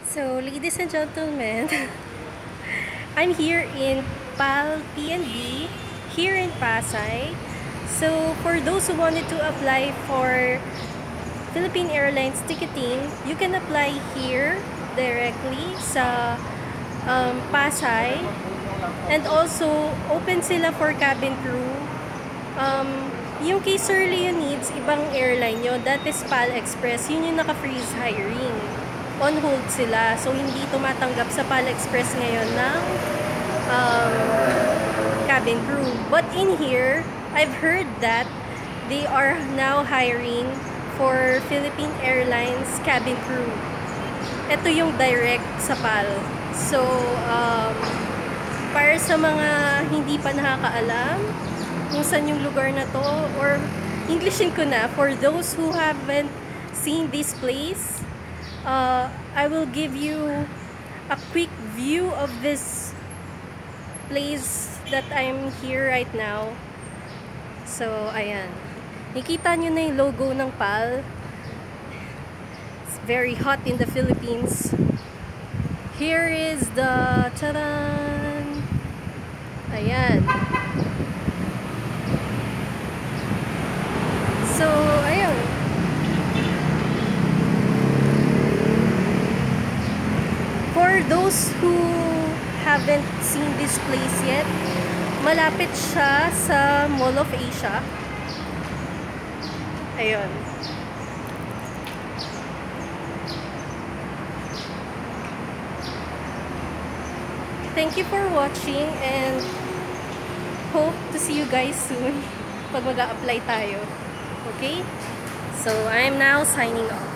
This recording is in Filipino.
So, ladies and gentlemen, I'm here in PNB, here in Pasay. So, for those who wanted to apply for Philippine Airlines ticketing, you can apply here directly sa Pasay. And also, open sila for cabin crew. Yung kay Sir Leo needs, ibang airline yun. That is PAL Express. Yun yung naka-freeze hiring. On hold sila. So, hindi tumatanggap sa PAL Express ngayon ng cabin crew. But in here, I've heard that they are now hiring for Philippine Airlines cabin crew. Ito yung direct sa PAL. So, para sa mga hindi pa nakakaalam kung saan yung lugar na to, or Englishin ko na, for those who haven't seen this place, I will give you a quick view of this place that I'm here right now. So, ayan. Nakita nyo na yung logo ng PAL. It's very hot in the Philippines. Here is the, tadan! Ayan. So, ayun. For those who haven't seen this place yet, malapit siya sa Mall of Asia. Ayun. Thank you for watching and hope to see you guys soon pag mag-a-apply tayo. Okay? So, I'm now signing off.